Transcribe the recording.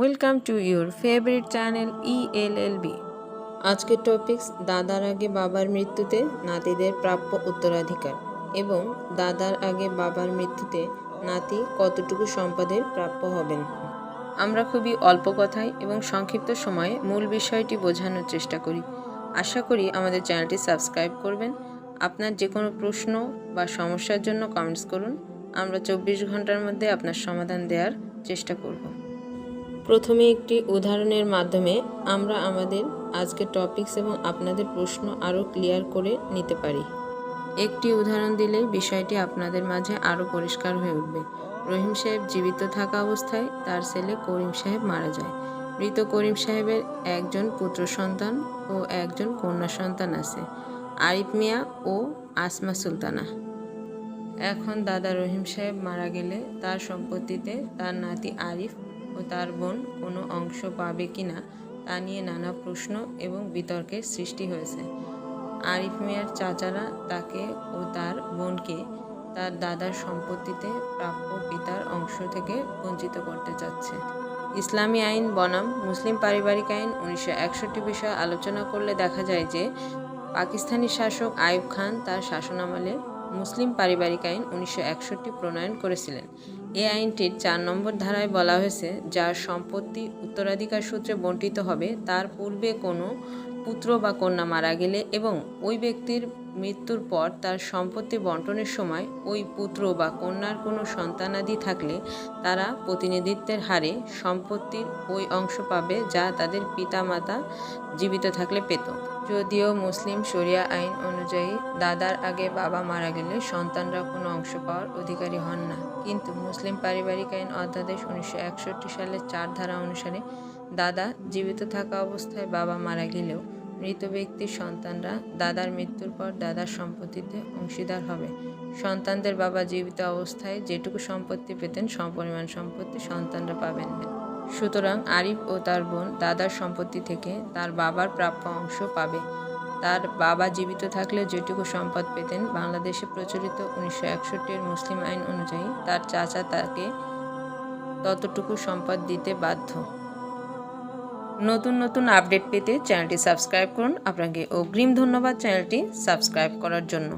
Welcome to your favourite channel ELLB। আজকের topics দাদার আগে বাবার মৃত্যুতে নাতিদের প্রাপ্য উত্তরাধিকার এবং দাদার আগে বাবার মৃত্যুতে নাতি কতটুকু সম্পদের প্রাপ্য হবেন। আমরা খুবই অল্প কথায় এবং সংক্ষিপ্ত সময়ে মূল বিষয়টি বোঝানোর চেষ্টা করি। আশা করি আমাদের চ্যানেলটি সাবস্ক্রাইব করবেন। আপনার যে কোনো প্রশ্ন বা সমস্যার জন্য কমেন্টস করুন। আমরা 24 ঘন্টার মধ্যে আপনার সমাধান দেওয়ার চেষ্টা করব। প্রথমে একটি উদাহরণের মাধ্যমে আমরা আমাদের আজকের টপিকস এবং আপনাদের প্রশ্ন আরও ক্লিয়ার করে নিতে পারি। একটি উদাহরণ দিলেই বিষয়টি আপনাদের মাঝে আরও পরিষ্কার হয়ে উঠবে। রহিম সাহেব জীবিত থাকা অবস্থায় তার ছেলে করিম সাহেব মারা যায়। মৃত করিম সাহেবের একজন পুত্র সন্তান ও একজন কন্যা সন্তান আছে, আরিফ মিয়া ও আসমা সুলতানা। এখন দাদা রহিম সাহেব মারা গেলে তার সম্পত্তিতে তার নাতি আরিফ ও তার বোন কোনো অংশ পাবে কিনা তা নিয়ে নানা প্রশ্ন এবং বিতর্কের সৃষ্টি হয়েছে। আরিফ মিয়ার চাচারা তাকে ও তার বোনকে তার দাদার সম্পত্তিতে প্রাপ্য পিতার অংশ থেকে বঞ্চিত করতে চাচ্ছে। ইসলামী আইন বনাম মুসলিম পারিবারিক আইন 1961 বিষয়ে আলোচনা করলে দেখা যায় যে পাকিস্তানি শাসক আইয়ুব খান তার শাসনামলে মুসলিম পারিবারিক আইন 1961 প্রণয়ন করেছিলেন। এই আইনটির 4 নম্বর ধারায় বলা হয়েছে, যার সম্পত্তি উত্তরাধিকার সূত্রে বণ্টিত হবে তার পূর্বে কোনো পুত্র বা কন্যা মারা গেলে এবং ওই ব্যক্তির মৃত্যুর পর তার সম্পত্তি বণ্টনের সময় ওই পুত্র বা কন্যার কোনো সন্তানাদি থাকলে তারা প্রতিনিধিত্বের হারে সম্পত্তির ওই অংশ পাবে যা তাদের পিতামাতা জীবিত থাকলে পেত। যদিও মুসলিম শরিয়া আইন অনুযায়ী দাদার আগে বাবা মারা গেলে সন্তানরা কোনো অংশ পাওয়ার অধিকারী হন না, কিন্তু মুসলিম পারিবারিক আইন অধ্যাদেশ 1961 সালের 4 ধারা অনুসারে দাদা জীবিত থাকা অবস্থায় বাবা মারা গেলেও মৃত ব্যক্তির সন্তানরা দাদার মৃত্যুর পর দাদার সম্পত্তিতে অংশীদার হবে। সন্তানদের বাবা জীবিত অবস্থায় যেটুকু সম্পত্তি পেতেন সমপরিমাণ সম্পত্তি সন্তানরা পাবেন। সুতরাং আরিফ ও তার বোন দাদার সম্পত্তি থেকে তার বাবার প্রাপ্য অংশ পাবে। তার বাবা জীবিত থাকলে যেটুকু সম্পদ পেতেন বাংলাদেশে প্রচলিত 1961 মুসলিম আইন অনুযায়ী তার চাচা তাকে ততটুকু সম্পদ দিতে বাধ্য। নতুন নতুন আপডেট পেতে চ্যানেলটি সাবস্ক্রাইব করুন। আপনাকে অগ্রিম ধন্যবাদ চ্যানেলটি সাবস্ক্রাইব করার জন্য।